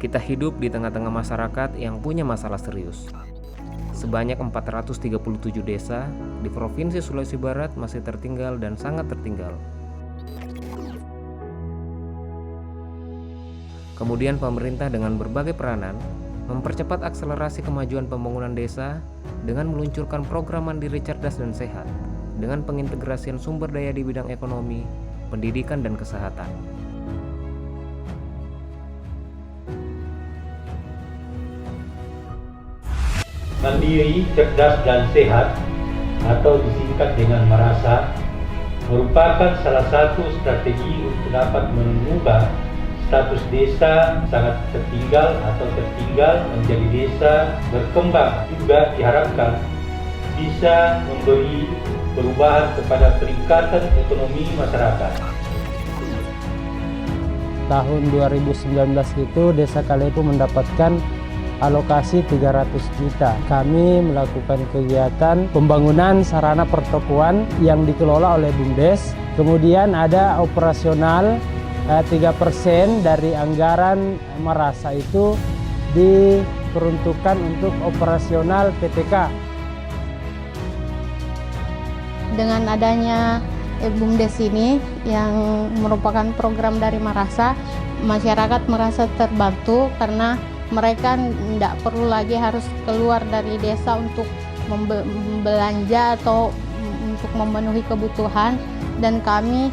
Kita hidup di tengah-tengah masyarakat yang punya masalah serius. Sebanyak 437 desa di Provinsi Sulawesi Barat masih tertinggal dan sangat tertinggal. Kemudian pemerintah dengan berbagai peranan mempercepat akselerasi kemajuan pembangunan desa dengan meluncurkan program Mandiri Cerdas dan Sehat dengan pengintegrasian sumber daya di bidang ekonomi, pendidikan, dan kesehatan. Mandiri, cerdas, dan sehat atau disingkat dengan Marasa merupakan salah satu strategi untuk dapat mengubah status desa sangat tertinggal atau tertinggal menjadi desa berkembang. Juga diharapkan bisa memberi perubahan kepada peningkatan ekonomi masyarakat. Tahun 2019 itu Desa Kalepo mendapatkan alokasi 300 juta. Kami melakukan kegiatan pembangunan sarana pertokoan yang dikelola oleh BUMDes. Kemudian ada operasional 3% dari anggaran Marasa itu diperuntukkan untuk operasional PTK. Dengan adanya BUMDes ini yang merupakan program dari Marasa, masyarakat merasa terbantu karena mereka tidak perlu lagi harus keluar dari desa untuk belanja atau untuk memenuhi kebutuhan, dan kami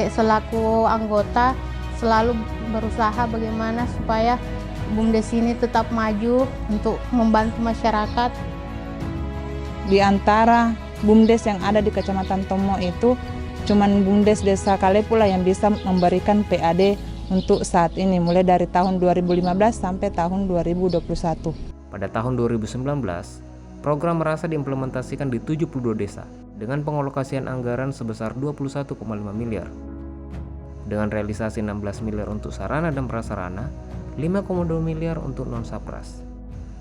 selaku anggota selalu berusaha bagaimana supaya BUMDes ini tetap maju untuk membantu masyarakat. Di antara BUMDes yang ada di Kecamatan Tomo itu, cuman BUMDes Desa Kalepo lah yang bisa memberikan PAD untuk saat ini, mulai dari tahun 2015 sampai tahun 2021. Pada tahun 2019, program Marasa diimplementasikan di 72 desa dengan pengalokasian anggaran sebesar 21,5 miliar. Dengan realisasi 16 miliar untuk sarana dan prasarana, 5,2 miliar untuk non-sapras.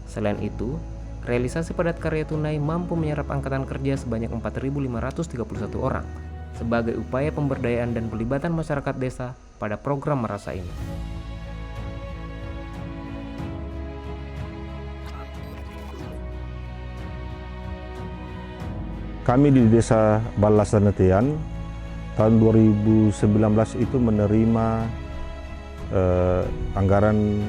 Selain itu, realisasi padat karya tunai mampu menyerap angkatan kerja sebanyak 4.531 orang sebagai upaya pemberdayaan dan pelibatan masyarakat desa pada program Marasa ini. Kami di Desa Balas dan Netean tahun 2019 itu menerima anggaran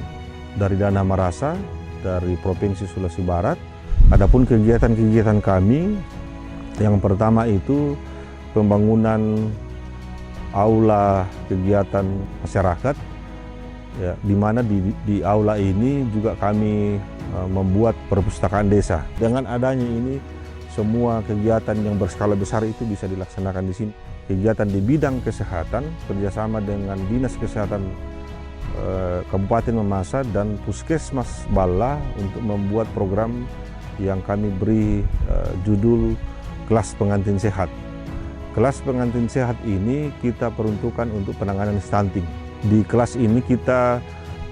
dari dana Marasa dari Provinsi Sulawesi Barat. Adapun kegiatan-kegiatan kami, yang pertama itu pembangunan aula kegiatan masyarakat, ya, di mana di aula ini juga kami membuat perpustakaan desa. Dengan adanya ini, semua kegiatan yang berskala besar itu bisa dilaksanakan di sini. Kegiatan di bidang kesehatan kerjasama dengan Dinas Kesehatan Kabupaten Mamasa dan Puskesmas Bala untuk membuat program yang kami beri judul Kelas Pengantin Sehat. Kelas pengantin sehat ini kita peruntukkan untuk penanganan stunting. Di kelas ini kita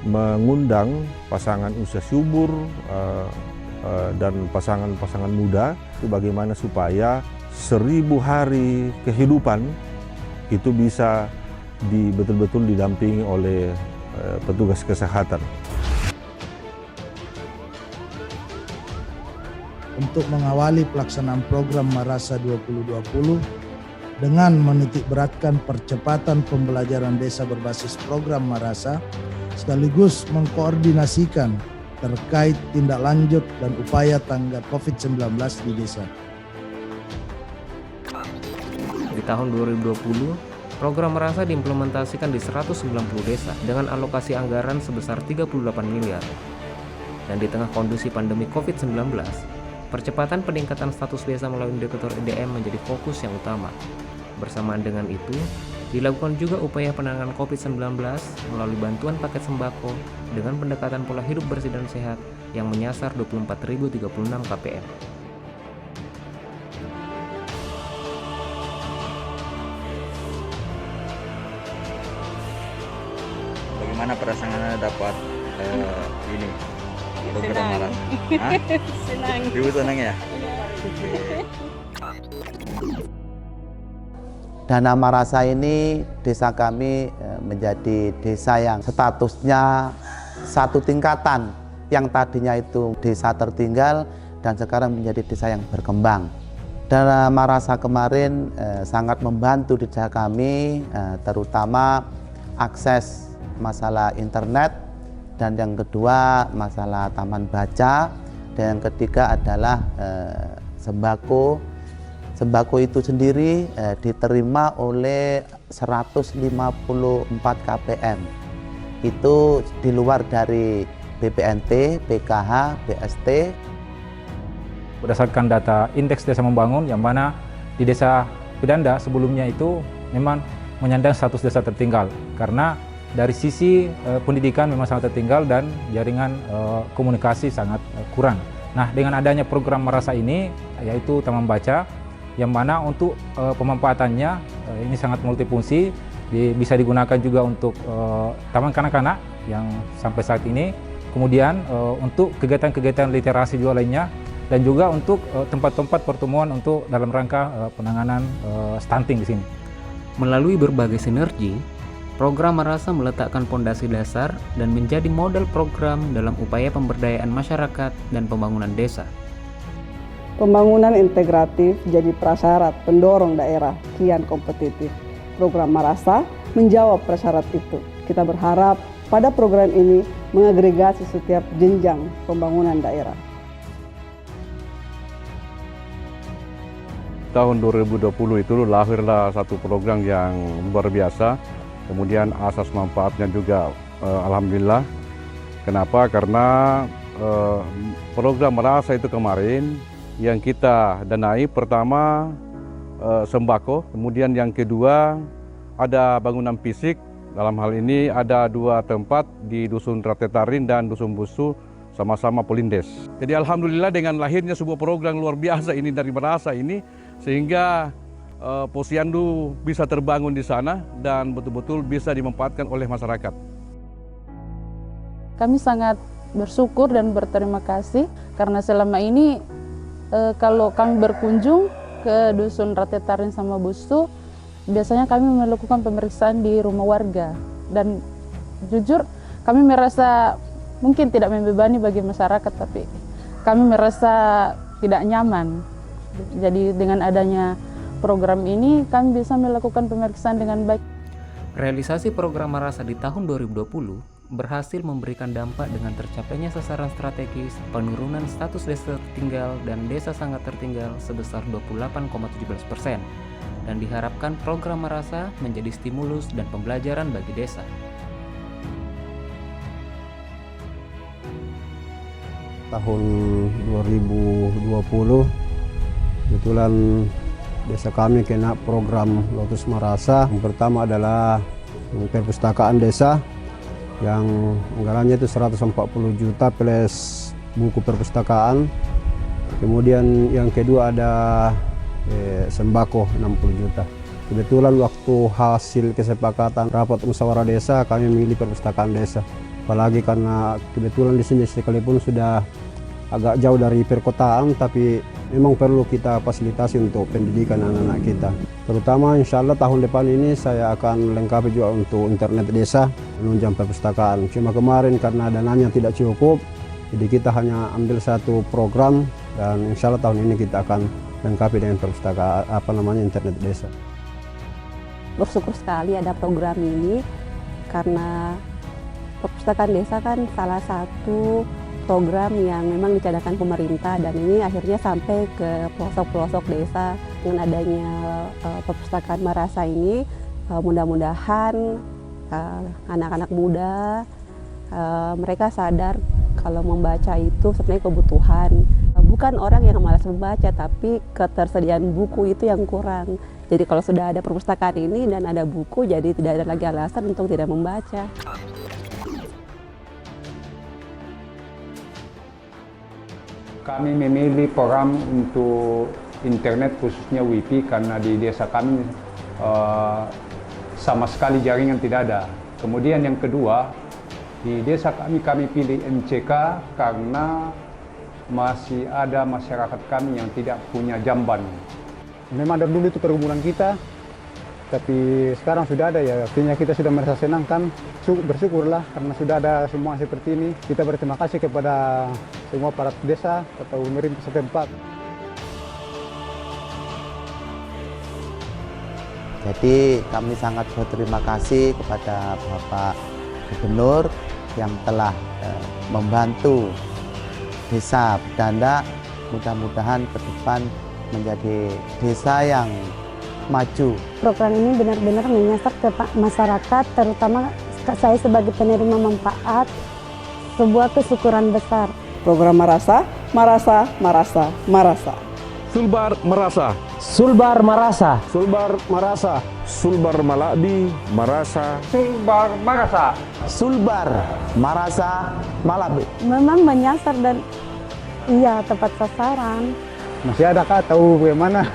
mengundang pasangan usia subur dan pasangan-pasangan muda itu bagaimana supaya 1000 hari kehidupan itu bisa betul-betul didampingi oleh petugas kesehatan. Untuk mengawali pelaksanaan program Marasa 2020 dengan menitikberatkan percepatan pembelajaran desa berbasis program Marasa, sekaligus mengkoordinasikan terkait tindak lanjut dan upaya tanggap COVID-19 di desa. Di tahun 2020, program Marasa diimplementasikan di 190 desa dengan alokasi anggaran sebesar 38 miliar. Dan di tengah kondisi pandemi COVID-19, percepatan peningkatan status desa melalui indikator EDM menjadi fokus yang utama. Bersamaan dengan itu, dilakukan juga upaya penanganan COVID-19 melalui bantuan paket sembako dengan pendekatan pola hidup bersih dan sehat yang menyasar 24.036 KPM. Bagaimana perasaan Anda dapat ini program Marasa? Senang. Ibu senang ya? Dana Marasa ini desa kami menjadi desa yang statusnya satu tingkatan yang tadinya itu desa tertinggal dan sekarang menjadi desa yang berkembang. Dana Marasa kemarin sangat membantu di desa kami, terutama akses masalah internet, dan yang kedua masalah taman baca, dan yang ketiga adalah sembako. Sembako itu sendiri diterima oleh 154 KPM. Itu di luar dari BPNT, PKH, BST. Berdasarkan data Indeks Desa Membangun, yang mana di Desa Pedanda sebelumnya itu memang menyandang status desa tertinggal karena dari sisi pendidikan memang sangat tertinggal dan jaringan komunikasi sangat kurang. Nah, dengan adanya program Marasa ini, yaitu Taman Baca, yang mana untuk pemanfaatannya ini sangat multifungsi, bisa digunakan juga untuk taman kanak-kanak yang sampai saat ini, kemudian untuk kegiatan-kegiatan literasi juga lainnya, dan juga untuk tempat-tempat pertemuan untuk dalam rangka penanganan stunting di sini. Melalui berbagai sinergi, program Marasa meletakkan pondasi dasar dan menjadi model program dalam upaya pemberdayaan masyarakat dan pembangunan desa. Pembangunan integratif jadi prasyarat pendorong daerah kian kompetitif. Program Marasa menjawab prasyarat itu. Kita berharap pada program ini mengagregasi setiap jenjang pembangunan daerah. Tahun 2020 itu lahirlah satu program yang luar biasa. Kemudian asas manfaatnya juga alhamdulillah. Kenapa? Karena program Marasa itu kemarin yang kita danai pertama sembako, kemudian yang kedua ada bangunan fisik. Dalam hal ini ada 2 tempat di Dusun Ratetarin dan Dusun Busu, sama-sama Polindes. Jadi alhamdulillah dengan lahirnya sebuah program luar biasa ini dari Marasa ini, sehingga Posyandu bisa terbangun di sana dan betul-betul bisa dimanfaatkan oleh masyarakat. Kami sangat bersyukur dan berterima kasih karena selama ini kalau kami berkunjung ke Dusun Ratetarin sama Busu, biasanya kami melakukan pemeriksaan di rumah warga, dan jujur kami merasa mungkin tidak membebani bagi masyarakat, tapi kami merasa tidak nyaman. Jadi dengan adanya program ini kami bisa melakukan pemeriksaan dengan baik. Realisasi program Marasa di tahun 2020 berhasil memberikan dampak dengan tercapainya sasaran strategis penurunan status desa tertinggal dan desa sangat tertinggal sebesar 28,17%, dan diharapkan program Marasa menjadi stimulus dan pembelajaran bagi desa. Tahun 2020 kebetulan desa kami kena program Lotus Marasa. Yang pertama adalah perpustakaan desa yang anggarannya itu 140 juta plus buku perpustakaan. Kemudian yang kedua ada sembako 60 juta. Kebetulan waktu hasil kesepakatan rapat musyawarah desa kami memilih perpustakaan desa. Apalagi karena kebetulan di sini sekalipun sudah agak jauh dari perkotaan, tapi memang perlu kita fasilitasi untuk pendidikan anak-anak kita. Terutama insya Allah tahun depan ini saya akan lengkapi juga untuk internet desa, menunjang perpustakaan. Cuma kemarin karena dananya tidak cukup, jadi kita hanya ambil satu program, dan insya Allah tahun ini kita akan lengkapi dengan perpustakaan internet desa. Bersyukur sekali ada program ini karena perpustakaan desa kan salah satu program yang memang dicadangkan pemerintah, dan ini akhirnya sampai ke pelosok-pelosok desa. Dengan adanya perpustakaan Marasa ini, mudah-mudahan anak-anak muda mereka sadar kalau membaca itu sebenarnya kebutuhan. Bukan orang yang malas membaca, tapi ketersediaan buku itu yang kurang. Jadi kalau sudah ada perpustakaan ini dan ada buku, jadi tidak ada lagi alasan untuk tidak membaca. Kami memilih program untuk internet khususnya Wi-Fi karena di desa kami sama sekali jaringan tidak ada. Kemudian yang kedua, di desa kami pilih MCK karena masih ada masyarakat kami yang tidak punya jamban. Memang dari dulu itu pergumulan kita tapi sekarang sudah ada ya, artinya kita sudah merasa senang kan, bersyukurlah karena sudah ada semua seperti ini. Kita berterima kasih kepada semua para desa atau pemerintah setempat. Jadi kami sangat berterima kasih kepada Bapak Gubernur yang telah membantu Desa Bedanda, mudah-mudahan ke depan menjadi desa yang maju. Program ini benar-benar menyasar ke masyarakat, terutama saya sebagai penerima manfaat, sebuah kesyukuran besar. Program Marasa, Marasa, Marasa, Marasa. Sulbar Marasa. Sulbar Marasa. Sulbar Marasa. Sulbar Malabi Marasa. Sulbar Marasa. Sulbar Marasa Malabi. Memang menyasar dan iya tepat sasaran. Masih ada kah tahu bagaimana?